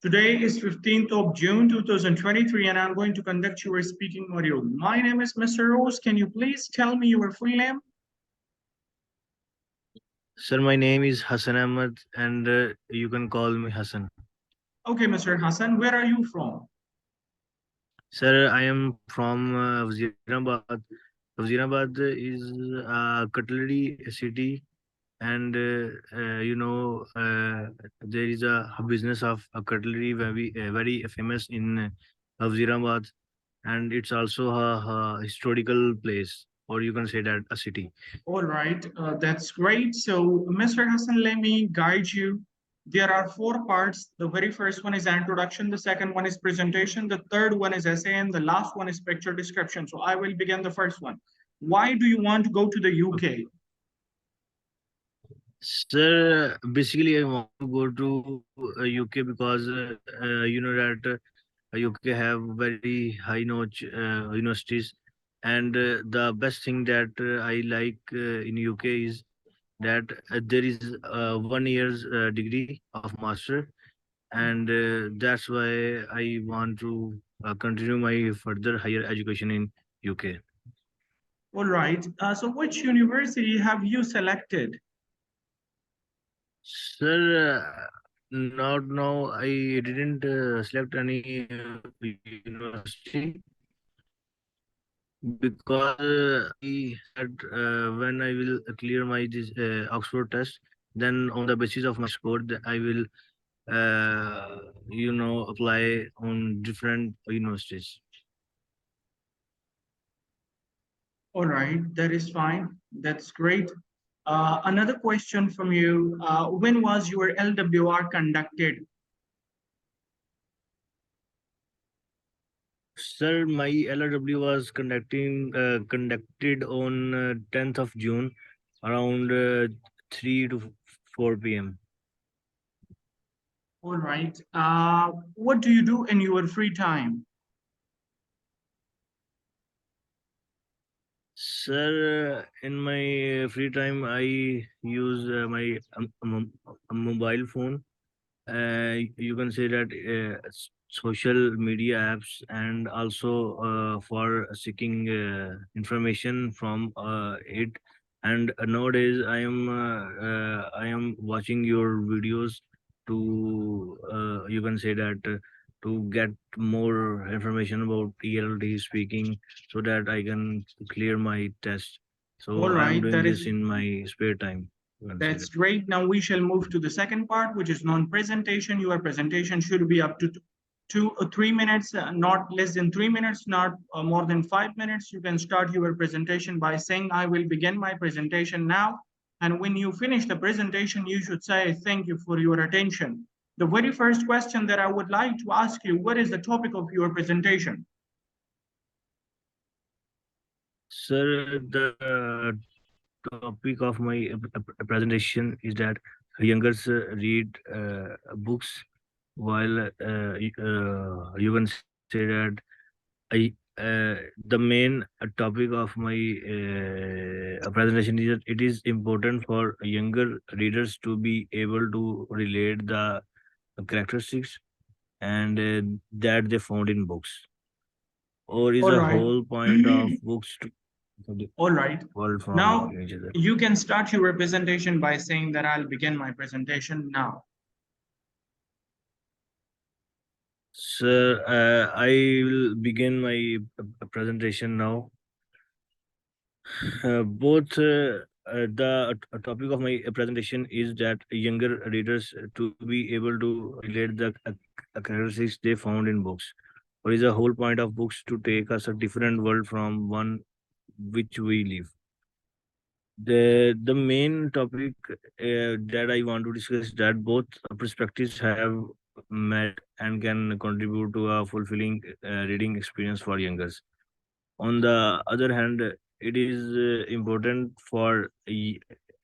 Today is 15th of June 2023 and I'm going to conduct your speaking module. My name is Mr. Rose. Can you please tell me your full name? Sir, my name is Hassan Ahmed and you can call me Hassan. Okay, Mr. Hassan, where are you from? Sir, I am from Wazirabad. Wazirabad is a cutlery city, and there is a business of a cutlery very famous in Wazirabad, and it's also a historical place, or you can say that a city. All right, that's great. So, Mr. Hassan, let me guide you. There are four parts. The very first one is introduction, the second one is presentation, the third one is essay, and the last one is picture description. So, I will begin the first one. Why do you want to go to the UK? Sir, basically, I want to go to UK because you know that UK have very high notch universities, and the best thing that I like in UK is that there is 1 year's degree of master, and that's why I want to continue my further higher education in UK. All right. So, which university have you selected? Sir, not now. I didn't select any university because I said when I will clear my this Oxford test, then on the basis of my score, I will apply on different universities. All right, that is fine. That's great. Another question from you. When was your LWR conducted? Sir, my LRW was conducted on 10th of June around 3 to 4 p.m. All right. What do you do in your free time? Sir, in my free time, I use my mobile phone. You can say that social media apps, and also for seeking information from it. And nowadays, I am watching your videos to you can say that to get more information about ELT speaking, so that I can clear my test. All So I am right, doing that this is in my spare time. You can say that's that. great. Now we shall move to the second part, which is non-presentation. Your presentation should be up to 2 or 3 minutes, not less than 3 minutes, not more than 5 minutes. You can start your presentation by saying, I will begin my presentation now. And when you finish the presentation, you should say, thank you for your attention. The very first question that I would like to ask you, what is the topic of your presentation? Sir, the topic of my presentation is that youngers read books, while you can say that the main topic of my presentation is that it is important for younger readers to be able to relate the characteristics and that they found in books, or is All a right. whole point of books to All right. world from Now each other. you can start your presentation by saying that I'll begin my presentation now. Sir, I will begin my presentation now. Both the topic of my presentation is that younger readers to be able to relate the characteristics they found in books. What is the whole point of books to take us a different world from one which we live? The main topic that I want to discuss is that both perspectives have met and can contribute to a fulfilling reading experience for youngers. On the other hand, it is important for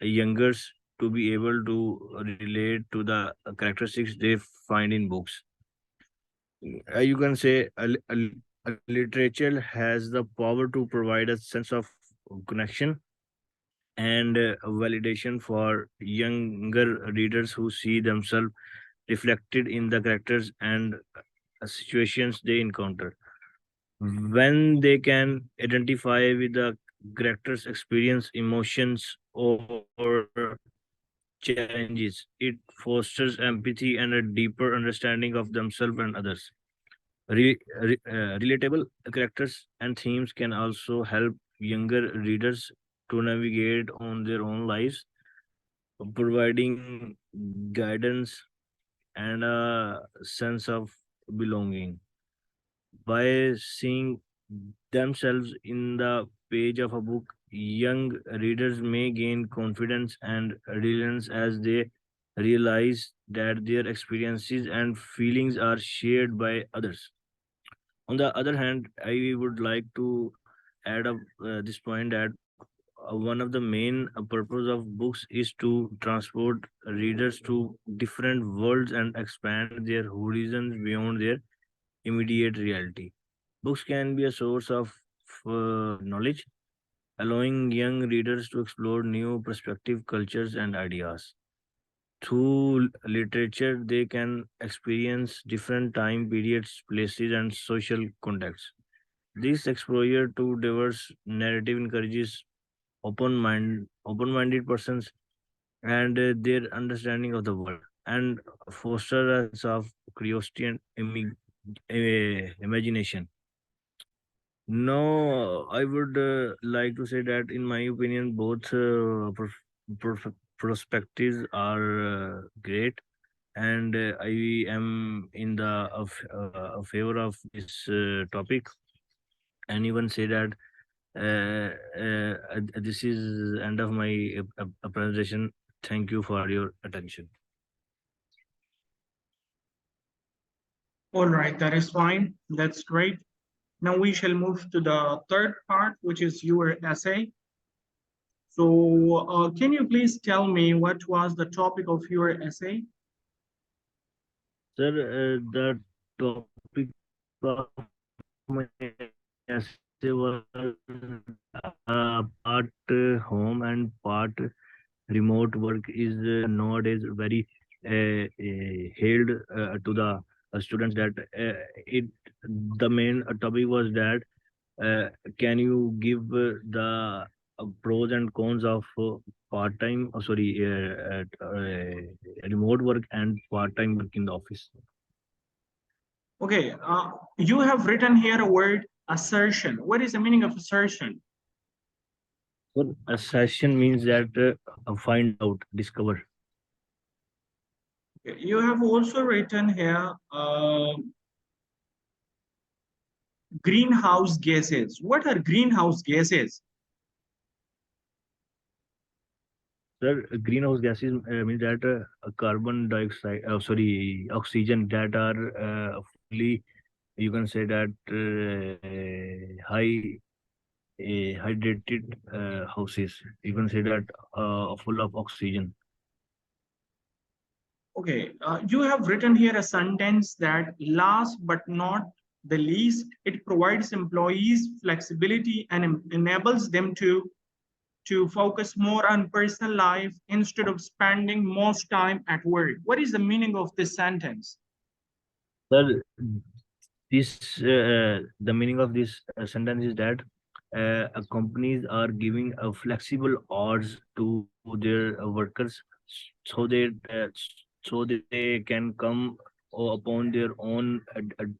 youngers to be able to relate to the characteristics they find in books. You can say a literature has the power to provide a sense of connection and validation for younger readers who see themselves reflected in the characters and situations they encounter. When they can identify with the character's experience, emotions, or challenges, it fosters empathy and a deeper understanding of themselves and others. Relatable characters and themes can also help younger readers to navigate on their own lives, providing guidance and a sense of belonging. By seeing themselves in the page of a book, young readers may gain confidence and resilience as they realize that their experiences and feelings are shared by others. On the other hand, I would like to add up this point that one of the main purpose of books is to transport readers to different worlds and expand their horizons beyond their immediate reality. Books can be a source of knowledge, allowing young readers to explore new perspectives, cultures, and ideas. Through literature, they can experience different time periods, places, and social contexts. This exposure to diverse narrative encourages open-minded persons and their understanding of the world, and foster a sense of curiosity and imagination. No, I would like to say that, in my opinion, both perspectives are great, and I am in the favor of this topic, and even say that this is end of my presentation. Thank you for your attention. All right, that is fine. That's great. Now we shall move to the third part, which is your essay. So, can you please tell me what was the topic of your essay? Sir, the topic of my essay was part home and part remote work is nowadays very hailed to the students, that it the main topic was that can you give the pros and cons of part-time, remote work and part-time work in the office? Okay, you have written here a word assertion. What is the meaning of assertion? Well, assertion means that find out, discover. Okay, you have also written here greenhouse gases. What are greenhouse gases? Sir, greenhouse gases means that carbon dioxide, oxygen that are fully, you can say that high hydrated houses. You can say that full of oxygen. Okay, you have written here a sentence that last but not the least, it provides employees flexibility and enables them to focus more on personal life instead of spending most time at work. What is the meaning of this sentence? Sir, this the meaning of this sentence is that companies are giving a flexible hours to their workers, so they they can come upon their own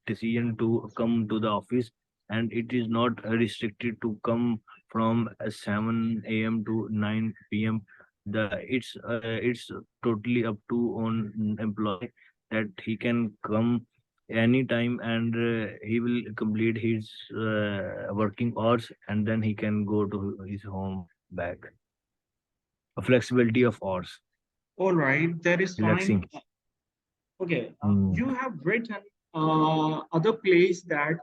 decision to come to the office, and it is not restricted to come from 7 a.m. to 9 p.m. It's totally up to on employee that he can come anytime, and he will complete his working hours, and then he can go to his home back. A flexibility of hours, All right, that is fine. relaxing. Okay, Mm. you have written other place that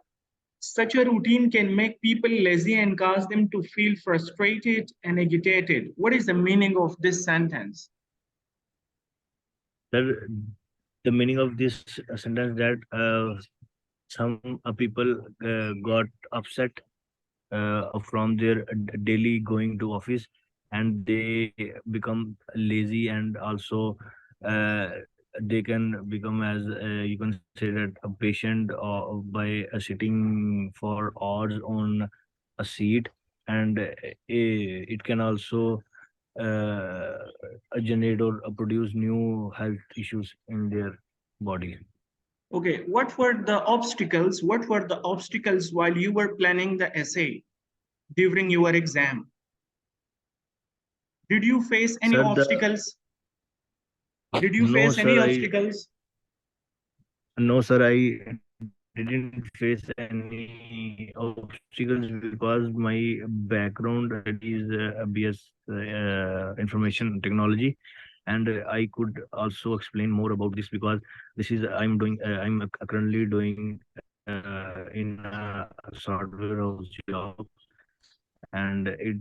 such a routine can make people lazy and cause them to feel frustrated and agitated. What is the meaning of this sentence? The meaning of this sentence that some people got upset from their daily going to office, and they become lazy, and also uh, they can become as you can say that a patient by sitting for hours on a seat, and it can also uh, generate or produce new health issues in their body. Okay, what were the obstacles? What were the obstacles while you were planning the essay during your exam? Did you face any Sir, the obstacles? Did you no, face any sir, I obstacles? no, sir, I didn't face any obstacles because my background already is BS information technology, and I could also explain more about this because this is I'm currently doing in a software house job, and it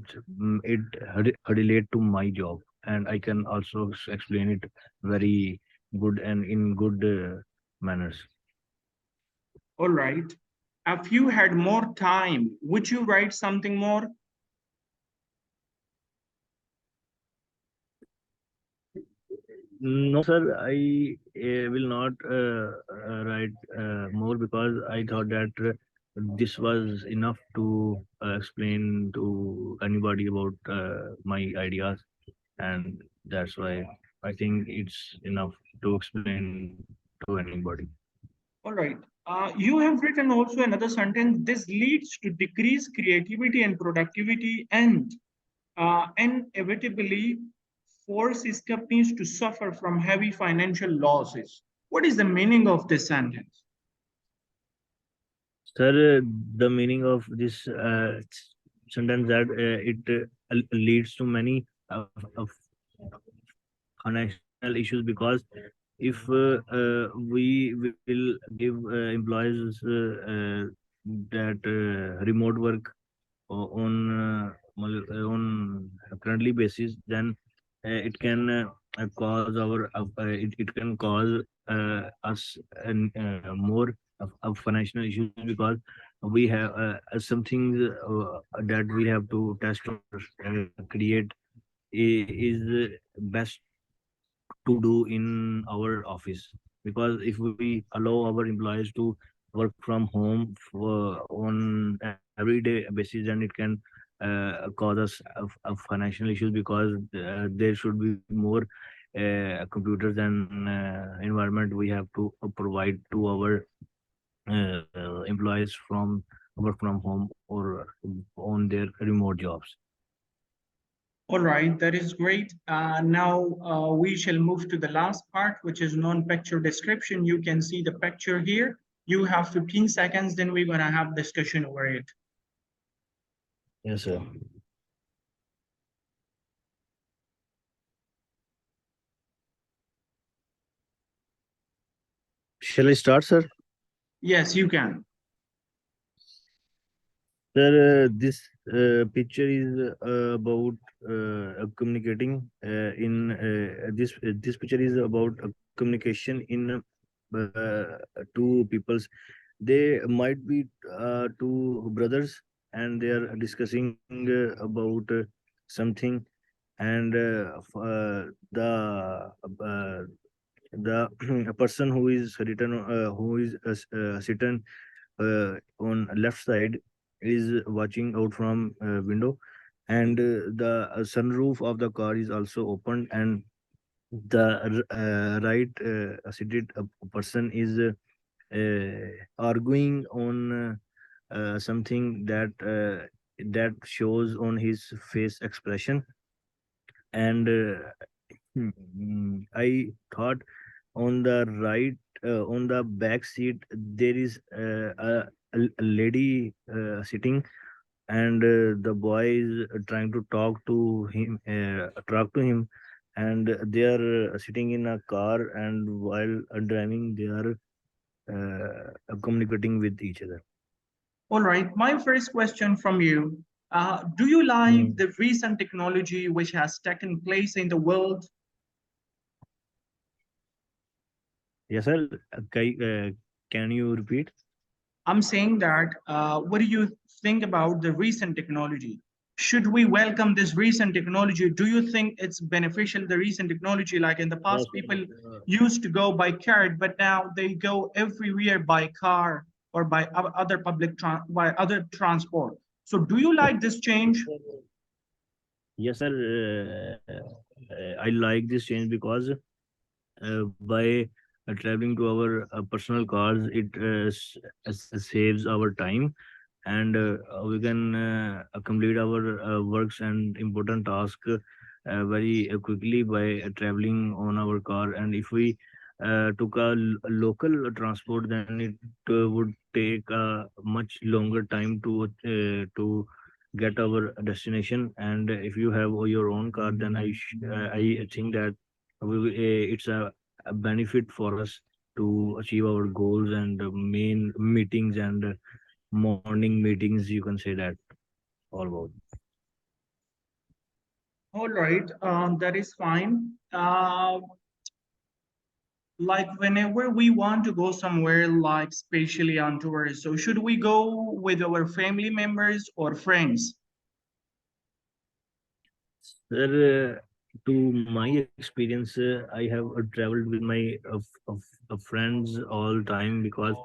relate to my job, and I can also explain it very good and in good manners. All right. If you had more time, would you write something more? No, sir, I will not write more because I thought that this was enough to explain to anybody about my ideas, and that's why I think it's enough to explain to anybody. All right. You have written also another sentence. This leads to decreased creativity and productivity and inevitably forces companies to suffer from heavy financial losses. What is the meaning of this sentence? Sir, the meaning of this sentence that it leads to many of financial issues because if we will give employees that remote work on on a currently basis, then it can cause it can cause us more of financial issues because we have some things that we have to test or create is best to do in our office, because if we allow our employees to work from home on everyday basis, then it can cause us of financial issues because there should be more computers and environment we have to provide to our employees from work from home or on their remote jobs. All right, that is great. Now we shall move to the last part, which is non-picture description. You can see the picture here. You have 15 seconds, then we're gonna have discussion over it. Yes, sir. Shall I start, sir? Yes, you can. Sir, this picture is about communicating in this picture is about communication in two peoples. They might be two brothers, and they are discussing about something, and the a person who is written who is sitting on left side is watching out from window, and the sunroof of the car is also open, and the right seated person is arguing on something that shows on his face expression, and I thought on the right on the back seat there is a lady sitting, and the boy is trying to talk to him, and they are sitting in a car, and while driving they are communicating with each other. All right, my first question from you. Do you like Mm. the recent technology which has taken place in the world? Yes, sir. Can you repeat? I'm saying that, what do you think about the recent technology? should we welcome this recent technology? Do you think it's beneficial, the recent technology? Like in the past, people used to go by car, but now they go everywhere by car or by other by other transport. So do you like this change? Yes, sir. I like this change because by traveling to our personal cars, it saves our time, and we can complete our works and important tasks very quickly by traveling on our car. And if we took a local transport, then it would take a much longer time to get our destination. And if you have your own car, then I think that it's a benefit for us to achieve our goals and main meetings and morning meetings, you can say that all about. All right, that is fine. Like whenever we want to go somewhere, like especially on tours, so should we go with our family members or friends? Sir, to my experience, I have traveled with my friends all time, because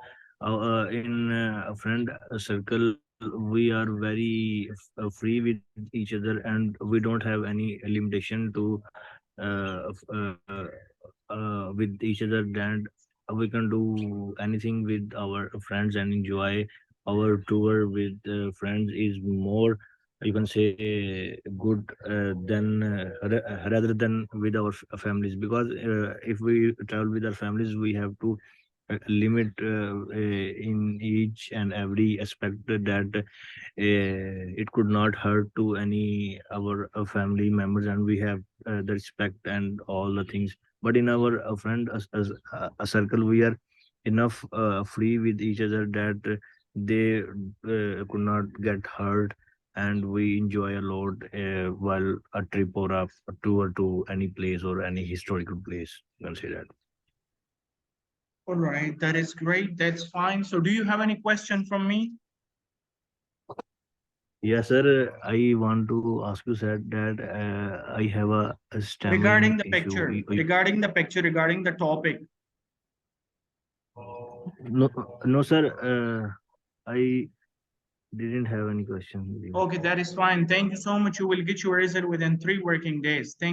in a friend circle we are very free with each other, and we don't have any limitation to with each other, and we can do anything with our friends and enjoy our tour with friends is more, you can say, good than rather than with our families, because if we travel with our families, we have to limit in each and every aspect that it could not hurt to any our family members, and we have the respect and all the things. But in our friend as a circle, we are enough free with each other that they could not get hurt, and we enjoy a lot while a trip or a tour to any place or any historical place, you can say that. All right, that is great. That's fine. So do you have any question from me? Yes, sir. I want to ask you, sir, that I have a Regarding stammering the issue. picture, regarding the picture, regarding the topic. No, no, sir. I didn't have any question. Okay, that is fine. Thank you so much. You will get your result within 3 working days. Thank